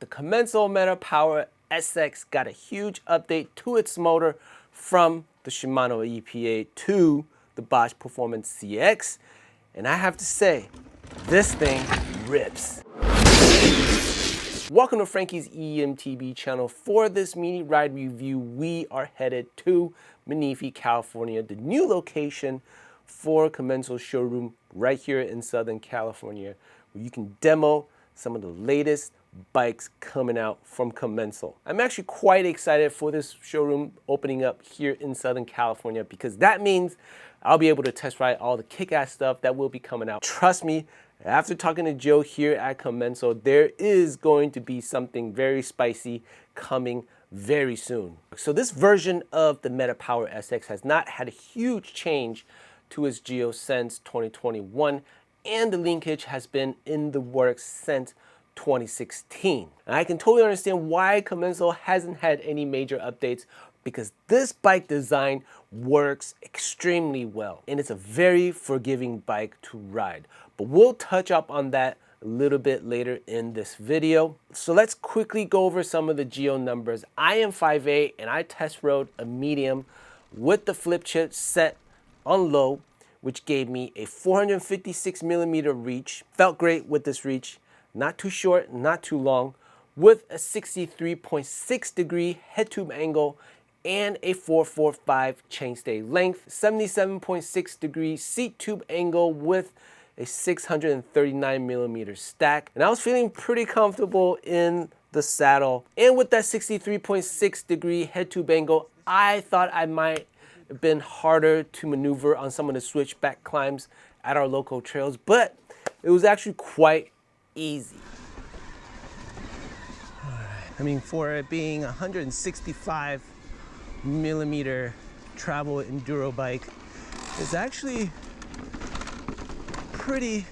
The Commencal Meta Power SX got a huge update to its motor from the Shimano EPA to the Bosch Performance CX, and I have to say, this thing rips. Welcome to Frankie's eMTB channel. For this mini ride review, we are headed to Menifee, California, the new location for Commencal's showroom right here in Southern California, where you can demo some of the latest bikes coming out from Commencal. I'm actually quite excited for this showroom opening up here in Southern California because that means I'll be able to test ride all the kick-ass stuff that will be coming out. Trust me, after talking to Joe here at Commencal, there is going to be something very spicy coming very soon. So this version of the Meta Power SX has not had a huge change to its geo since 2021, and the linkage has been in the works since 2016. And I can totally understand why Commencal hasn't had any major updates, because this bike design works extremely well and it's a very forgiving bike to ride. But we'll touch up on that a little bit later in this video. So let's quickly go over some of the geo numbers. I am 5'8" and I test rode a medium with the flip chip set on low, which gave me a 456mm reach. Felt great with this reach. Not too short, not too long, with a 63.6 degree head tube angle and a 445 chainstay length, 77.6 degree seat tube angle with a 639mm stack. And I was feeling pretty comfortable in the saddle. And with that 63.6 degree head tube angle, I thought I might have been harder to maneuver on some of the switchback climbs at our local trails, but it was actually quite easy. I mean, for it being a 165mm travel enduro bike, it's actually pretty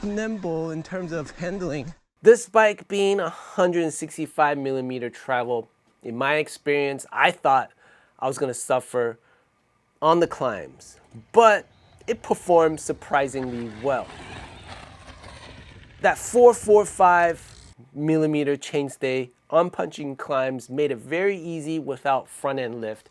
nimble in terms of handling. This bike being a 165mm travel, in my experience, I thought I was gonna suffer on the climbs, but it performed surprisingly well. That 445mm chainstay on punching climbs made it very easy without front end lift,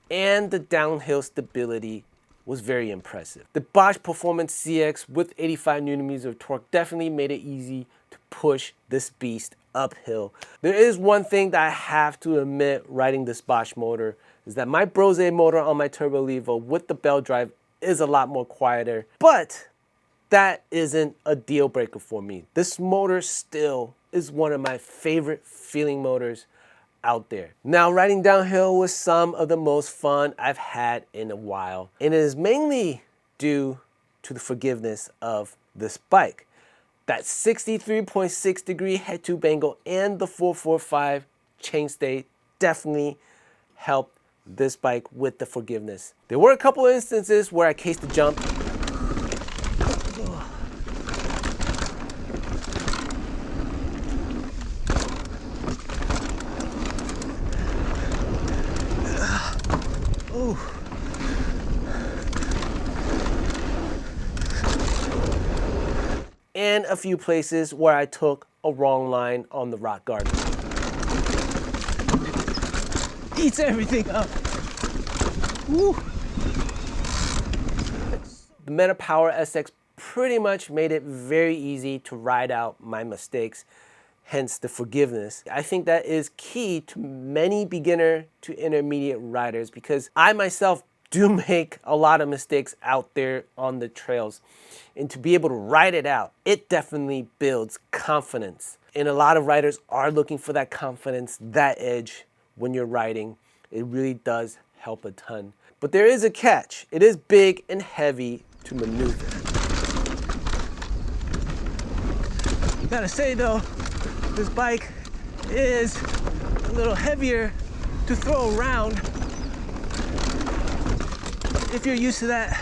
and the downhill stability was very impressive. The Bosch Performance CX with 85Nm of torque definitely made it easy to push this beast uphill. There is one thing that I have to admit riding this Bosch motor is that my Brose motor on my Turbo Levo with the bell drive is a lot more quieter, but that isn't a deal breaker for me. This motor still is one of my favorite feeling motors out there. Now, riding downhill was some of the most fun I've had in a while, and it is mainly due to the forgiveness of this bike. That 63.6 degree head tube angle and the 445 chainstay definitely helped this bike with the forgiveness. There were a couple of instances where I cased the jump. And a few places where I took a wrong line on the rock garden. Eats everything up. Woo. The Meta Power SX pretty much made it very easy to ride out my mistakes, hence the forgiveness. I think that is key to many beginner to intermediate riders, because I myself do make a lot of mistakes out there on the trails. And to be able to ride it out, it definitely builds confidence. And a lot of riders are looking for that confidence, that edge when you're riding. It really does help a ton. But there is a catch. It is big and heavy to maneuver. Gotta say though, this bike is a little heavier to throw around. If you're used to that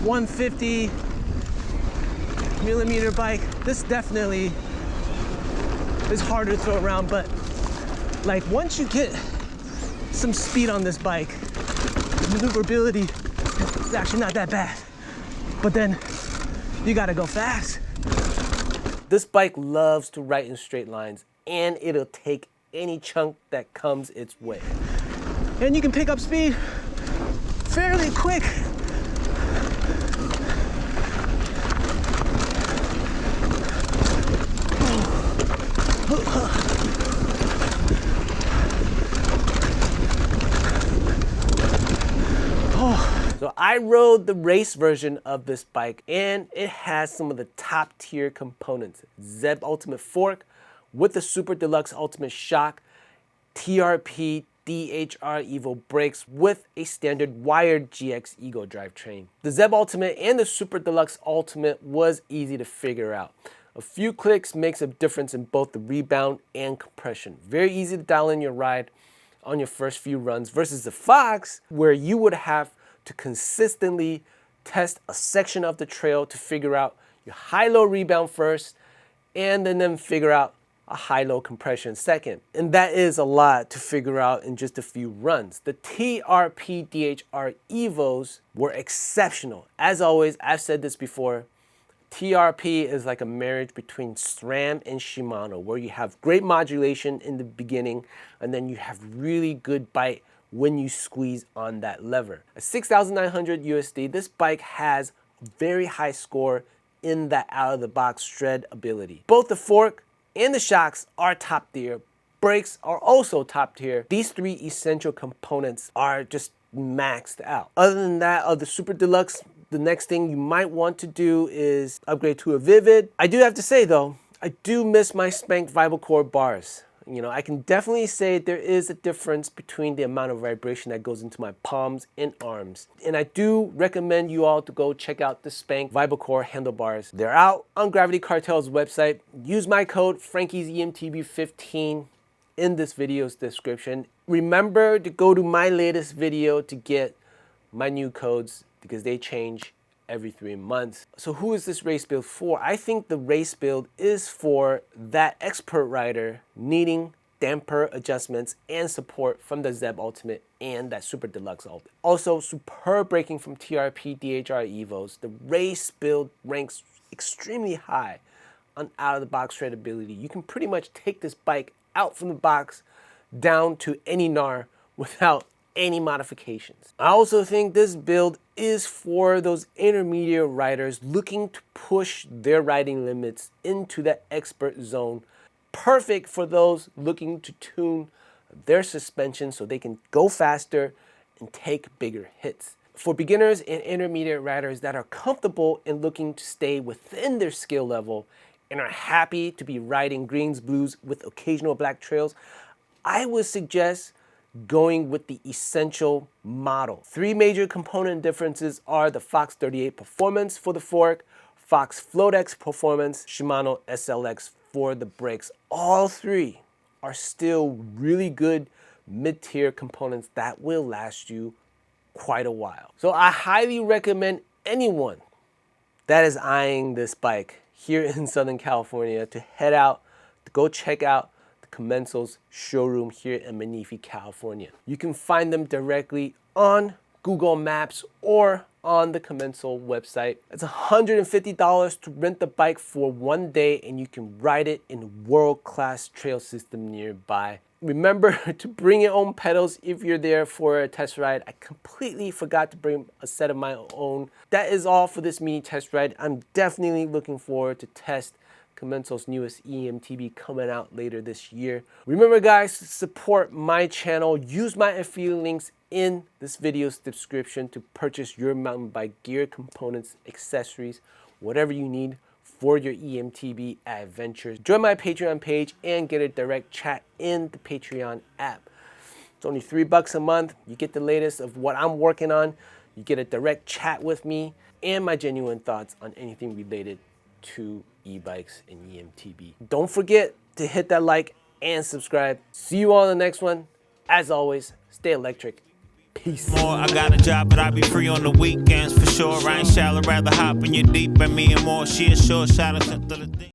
150mm bike, this definitely is harder to throw around, but like once you get some speed on this bike, maneuverability is actually not that bad. But then you gotta go fast. This bike loves to ride in straight lines, and it'll take any chunk that comes its way. And you can pick up speed fairly quick. So I rode the race version of this bike, and it has some of the top tier components. ZEB Ultimate fork with the Super Deluxe Ultimate shock, TRP DHR Evo brakes with a standard wired GX Ego drivetrain. The ZEB Ultimate and the Super Deluxe Ultimate was easy to figure out. A few clicks makes a difference in both the rebound and compression. Very easy to dial in your ride on your first few runs versus the Fox, where you would have to consistently test a section of the trail to figure out your high-low rebound first, and then figure out a high-low compression second. And that is a lot to figure out in just a few runs. The TRP DHR Evos were exceptional. As always, I've said this before, TRP is like a marriage between SRAM and Shimano, where you have great modulation in the beginning, and then you have really good bite when you squeeze on that lever. At 6,900 USD, this bike has a very high score in that out-of-the-box shred ability. Both the fork and the shocks are top tier. Brakes are also top tier. These three essential components are just maxed out. Other than that, of the Super Deluxe, the next thing you might want to do is upgrade to a Vivid. I do have to say though, I do miss my Spank Vibrocore bars. You know, I can definitely say there is a difference between the amount of vibration that goes into my palms and arms. And I do recommend you all to go check out the Spank Vibrocore handlebars. They're out on Gravity Cartel's website. Use my code Frankie's eMTB15 in this video's description. Remember to go to my latest video to get my new codes because they change every 3 months. So who is this race build for? I think the race build is for that expert rider needing damper adjustments and support from the ZEB Ultimate and that Super Deluxe Ultimate. Also, superb braking from TRP DHR Evos. The race build ranks extremely high on out-of-the-box shredability. You can pretty much take this bike out from the box down to any NAR without any modifications. I also think this build is for those intermediate riders looking to push their riding limits into the expert zone. Perfect for those looking to tune their suspension so they can go faster and take bigger hits. For beginners and intermediate riders that are comfortable and looking to stay within their skill level and are happy to be riding greens, blues with occasional black trails, I would suggest going with the essential model. Three major component differences are the Fox 38 Performance for the fork, Fox Floatex Performance, Shimano SLX for the brakes. All three are still really good mid-tier components that will last you quite a while. So I highly recommend anyone that is eyeing this bike here in Southern California to head out, to go check out Commencal's showroom here in Menifee, California. You can find them directly on Google Maps or on the Commencal website. It's $150 to rent the bike for 1 day, and you can ride it in a world-class trail system nearby. Remember to bring your own pedals if you're there for a test ride. I completely forgot to bring a set of my own. That is all for this mini test ride. I'm definitely looking forward to test Commencal's newest eMTB coming out later this year. Remember guys, to support my channel, use my affiliate links in this video's description to purchase your mountain bike gear, components, accessories, whatever you need for your eMTB adventures. Join my Patreon page and get a direct chat in the Patreon app. It's only $3 a month. You get the latest of what I'm working on. You get a direct chat with me and my genuine thoughts on anything related to e-bikes and eMTB. Don't forget to hit that like and subscribe. See you all in the next one. As always, stay electric. Peace. I got a job, but I be free on the weekends for sure. I ain't shallow, rather hop in your deep, and me and more. She a short shot of the